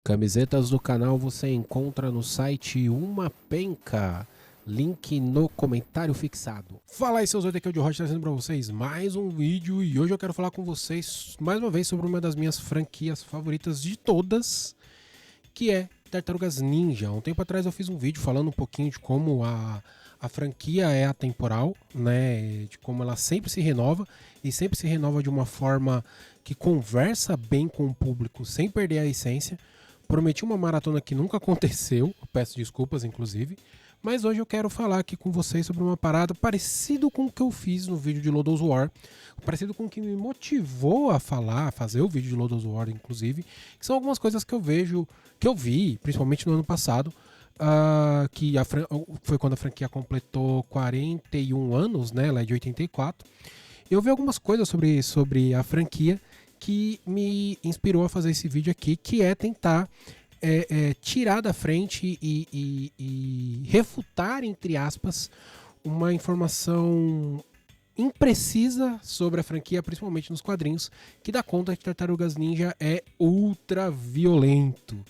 Camisetas do canal você encontra no site Uma Penca, link no comentário fixado. Fala aí seus oito, aqui é o de Rocha, trazendo pra vocês mais um vídeo e hoje eu quero falar com vocês mais uma vez sobre uma das minhas franquias favoritas de todas, que é Tartarugas Ninja. Um tempo atrás eu fiz um vídeo falando um pouquinho de como a franquia é atemporal, né, de como ela sempre se renova e sempre se renova de uma forma que conversa bem com o público sem perder a essência. Prometi uma maratona que nunca aconteceu, peço desculpas inclusive, mas hoje eu quero falar aqui com vocês sobre uma parada parecido com o que eu fiz no vídeo de Lodoss War, parecido com o que me motivou a fazer o vídeo de Lodoss War inclusive, que são algumas coisas que eu vejo, que eu vi, principalmente no ano passado, que foi quando a franquia completou 41 anos, né, ela é de 84, eu vi algumas coisas sobre a franquia que me inspirou a fazer esse vídeo aqui, que é tentar tirar da frente e refutar, entre aspas, uma informação imprecisa sobre a franquia, principalmente nos quadrinhos, que dá conta que Tartarugas Ninja é ultra violento.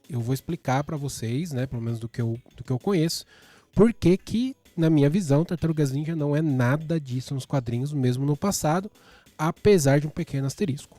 Eu vou explicar para vocês, né, pelo menos do que eu conheço, por que, na minha visão, Tartarugas Ninja não é nada disso nos quadrinhos, mesmo no passado, apesar de um pequeno asterisco.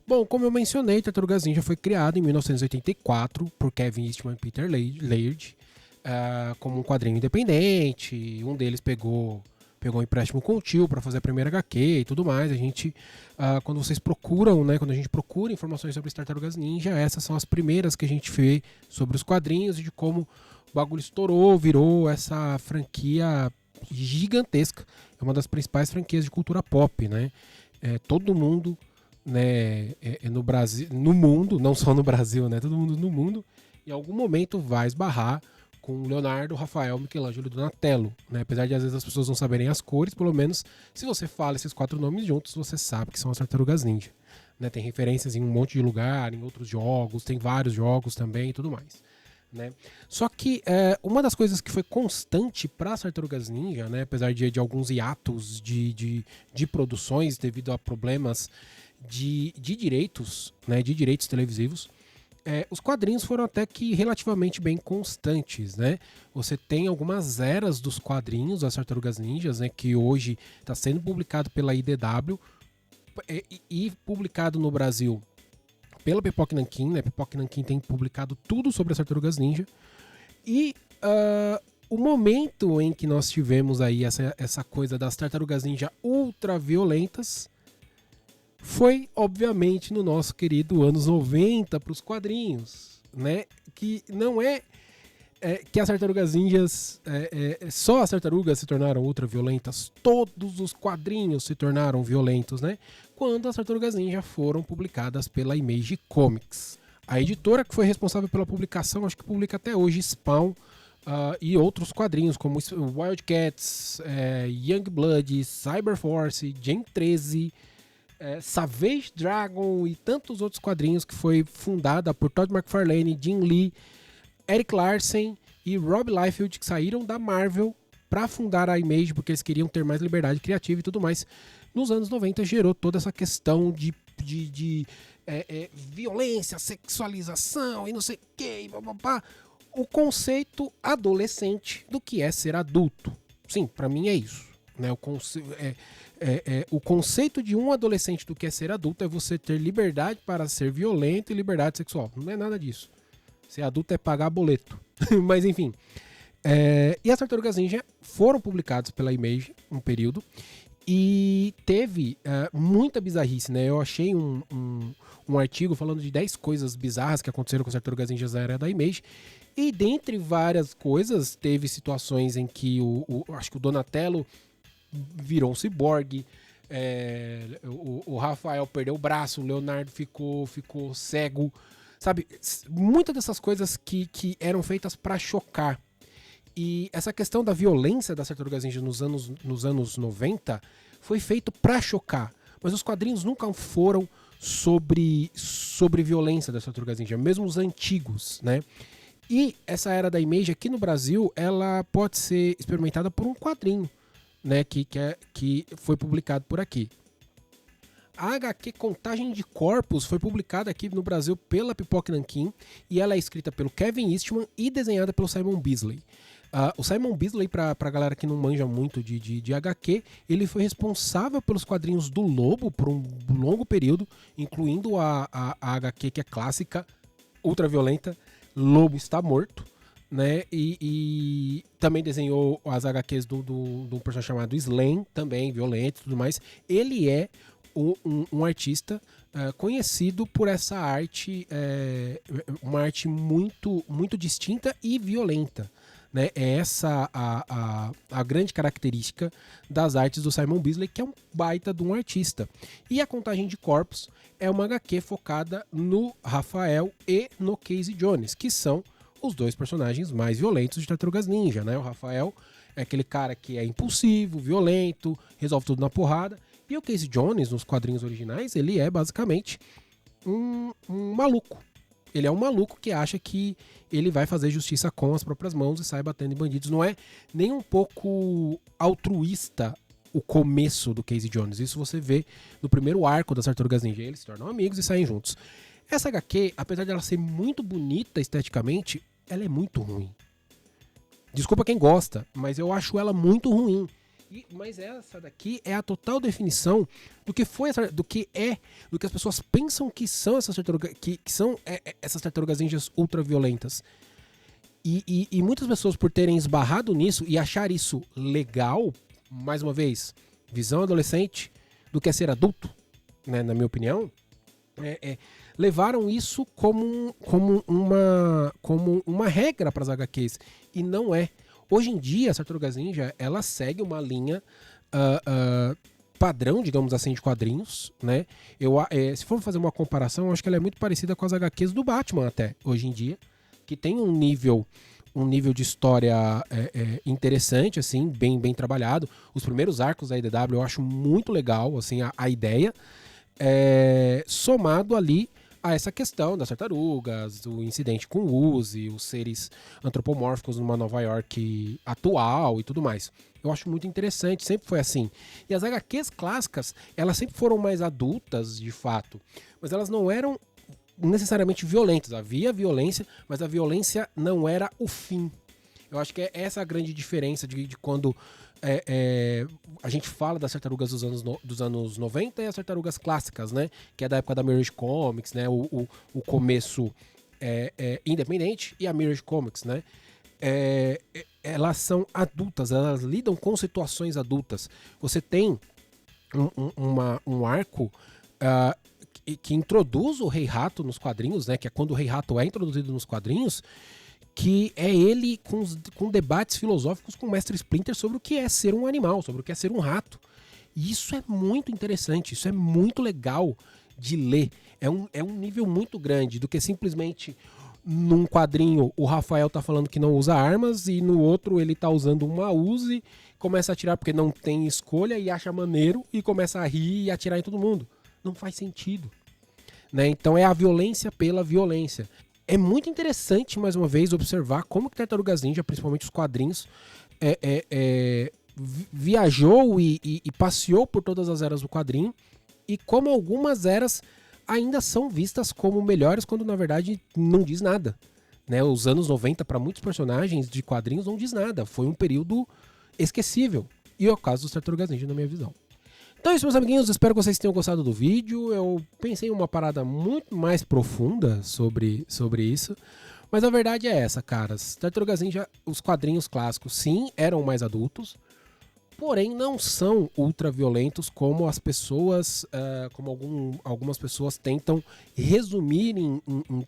Bom, como eu mencionei, Tartarugas Ninja foi criado em 1984 por Kevin Eastman e Peter Laird, como um quadrinho independente. Um deles pegou um empréstimo com o tio para fazer a primeira HQ e tudo mais. A gente, quando vocês procuram, né, quando a gente procura informações sobre Tartarugas Ninja, essas são as primeiras que a gente vê sobre os quadrinhos e de como o bagulho estourou, virou essa franquia gigantesca. É uma das principais franquias de cultura pop, né? Todo mundo, né, no Brasil, no mundo, não só no Brasil, né, todo mundo no mundo, em algum momento vai esbarrar com Leonardo, Rafael, Michelangelo e Donatello, né? Apesar de às vezes as pessoas não saberem as cores, pelo menos se você fala esses quatro nomes juntos, você sabe que são as Tartarugas Ninja, né? Tem referências em um monte de lugar, em outros jogos, tem vários jogos também e tudo mais, né? Só que uma das coisas que foi constante para as Tartarugas Ninja, né, apesar de alguns hiatos de produções devido a problemas de direitos, né, de direitos televisivos, os quadrinhos foram até que relativamente bem constantes, né? Você tem algumas eras dos quadrinhos das Tartarugas Ninjas, né, que hoje está sendo publicado pela IDW e publicado no Brasil pela Pipoca Nankin, né? Pipoca Nankin tem publicado tudo sobre as Tartarugas Ninja. E o momento em que nós tivemos aí essa coisa das Tartarugas Ninja ultra violentas foi, obviamente, no nosso querido anos 90 para os quadrinhos, né? Que não que as Tartarugas Ninjas, só as tartarugas se tornaram ultra violentas, todos os quadrinhos se tornaram violentos, né? Quando as Tartarugas Ninja foram publicadas pela Image Comics. A editora que foi responsável pela publicação, acho que publica até hoje Spawn e outros quadrinhos como Wildcats, Young Blood, Cyberforce, Gen 13, Savage Dragon e tantos outros quadrinhos, que foi fundada por Todd McFarlane, Jim Lee, Eric Larsen e Rob Liefeld, que saíram da Marvel para fundar a Image porque eles queriam ter mais liberdade criativa e tudo mais. Nos anos 90 gerou toda essa questão de violência, sexualização e não sei o que, o conceito adolescente do que é ser adulto. Sim, para mim é isso, né? O conceito de um adolescente do que é ser adulto é você ter liberdade para ser violento e liberdade sexual. Não é nada disso. Ser adulto é pagar boleto. Mas enfim. E as Tartarugas Ninja foram publicadas pela Image um período e teve muita bizarrice, né? Eu achei um artigo falando de 10 coisas bizarras que aconteceram com as Tartarugas Ninjas na era da Image. E dentre várias coisas, teve situações em que acho que o Donatello virou um ciborgue, o Rafael perdeu o braço, o Leonardo ficou cego, sabe? Muitas dessas coisas que eram feitas para chocar. E essa questão da violência das Tartarugas Ninja nos anos 90 foi feito para chocar. Mas os quadrinhos nunca foram sobre violência das Tartarugas Ninja, mesmo os antigos, né? E essa era da Image aqui no Brasil, ela pode ser experimentada por um quadrinho, né, que foi publicado por aqui. A HQ Contagem de Corpos foi publicada aqui no Brasil pela Pipoca Nankin e ela é escrita pelo Kevin Eastman e desenhada pelo Simon Bisley. O Simon Bisley, pra galera que não manja muito de HQ, ele foi responsável pelos quadrinhos do Lobo por um longo período, incluindo a HQ que é clássica, ultraviolenta, Lobo Está Morto, né? E também desenhou as HQs do personagem chamado Slam, também violento e tudo mais. Ele é um artista conhecido por essa arte, uma arte muito, muito distinta e violenta. Né? É essa a grande característica das artes do Simon Bisley, que é um baita de um artista. E a Contagem de Corpos é uma HQ focada no Rafael e no Casey Jones, que são os dois personagens mais violentos de Tartarugas Ninja. Né? O Rafael é aquele cara que é impulsivo, violento, resolve tudo na porrada. E o Casey Jones, nos quadrinhos originais, ele é basicamente um maluco. Ele é um maluco que acha que ele vai fazer justiça com as próprias mãos e sai batendo em bandidos. Não é nem um pouco altruísta o começo do Casey Jones. Isso você vê no primeiro arco das Tartarugas Ninja. Eles se tornam amigos e saem juntos. Essa HQ, apesar de ela ser muito bonita esteticamente, ela é muito ruim. Desculpa quem gosta, mas eu acho ela muito ruim. Mas essa daqui é a total definição do que foi do que as pessoas pensam que são essas tartarugas, que são essas tartarugas ninjas ultraviolentas. E muitas pessoas, por terem esbarrado nisso e achar isso legal, mais uma vez, visão adolescente do que é ser adulto, né, na minha opinião, levaram isso como uma regra para as HQs. E não é. Hoje em dia, a Tartarugas Ninja, ela segue uma linha padrão, digamos assim, de quadrinhos, né? Se for fazer uma comparação, eu acho que ela é muito parecida com as HQs do Batman até, hoje em dia, que tem um nível de história interessante, assim, bem trabalhado. Os primeiros arcos da IDW eu acho muito legal, assim, a ideia, somado ali a essa questão das tartarugas, o incidente com o Uzi, os seres antropomórficos numa Nova York atual e tudo mais. Eu acho muito interessante, sempre foi assim. E as HQs clássicas, elas sempre foram mais adultas, de fato, mas elas não eram necessariamente violentas. Havia violência, mas a violência não era o fim. Eu acho que é essa a grande diferença de quando a gente fala das tartarugas dos anos 90 e as tartarugas clássicas, né? Que é da época da Mirage Comics, né? O começo independente e a Mirage Comics, né? Elas são adultas, elas lidam com situações adultas. Você tem um arco que introduz o Rei Rato nos quadrinhos, né? Que é quando o Rei Rato é introduzido nos quadrinhos, que é ele com debates filosóficos com o Mestre Splinter sobre o que é ser um animal, sobre o que é ser um rato. E isso é muito interessante, isso é muito legal de ler. É um nível muito grande do que simplesmente num quadrinho o Rafael tá falando que não usa armas e no outro ele tá usando uma Uzi, começa a atirar porque não tem escolha e acha maneiro e começa a rir e atirar em todo mundo. Não faz sentido. Né? Então é a violência pela violência. É muito interessante, mais uma vez, observar como que Tartarugas Ninja, principalmente os quadrinhos, viajou e passeou por todas as eras do quadrinho e como algumas eras ainda são vistas como melhores quando, na verdade, não diz nada. Né? Os anos 90, para muitos personagens de quadrinhos, não diz nada. Foi um período esquecível. E é o caso dos Tartarugas Ninja, na minha visão. Então é isso, meus amiguinhos, espero que vocês tenham gostado do vídeo. Eu pensei em uma parada muito mais profunda sobre isso, mas a verdade é essa, caras. Tartarugas Ninja, os quadrinhos clássicos, sim, eram mais adultos, porém não são ultra violentos como as pessoas, algumas pessoas tentam resumir em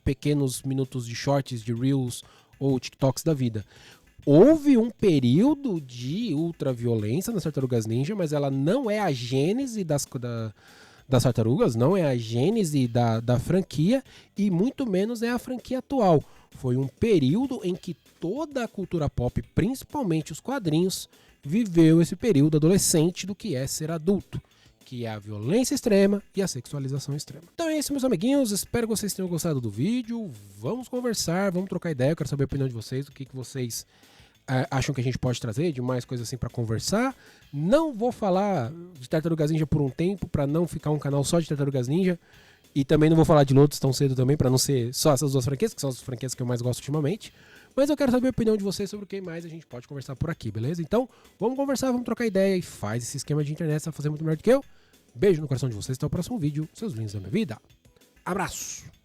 pequenos minutos de shorts, de reels ou TikToks da vida. Houve um período de ultraviolência nas Tartarugas Ninja, mas ela não é a gênese das tartarugas, não é a gênese da franquia e muito menos é a franquia atual. Foi um período em que toda a cultura pop, principalmente os quadrinhos, viveu esse período adolescente do que é ser adulto. que é a violência extrema e a sexualização extrema. Então é isso, meus amiguinhos. Espero que vocês tenham gostado do vídeo. Vamos conversar, vamos trocar ideia. Eu quero saber a opinião de vocês, o que vocês acham que a gente pode trazer de mais coisas assim pra conversar. Não vou falar de Tartarugas Ninja por um tempo, pra não ficar um canal só de Tartarugas Ninja. E também não vou falar de Lotus tão cedo também, pra não ser só essas duas franquias, que são as franquias que eu mais gosto ultimamente. Mas eu quero saber a opinião de vocês sobre o que mais a gente pode conversar por aqui, beleza? Então, vamos conversar, vamos trocar ideia e faz esse esquema de internet, você vai fazer muito melhor do que eu. Beijo no coração de vocês, até o próximo vídeo. Seus lindos da minha vida. Abraço!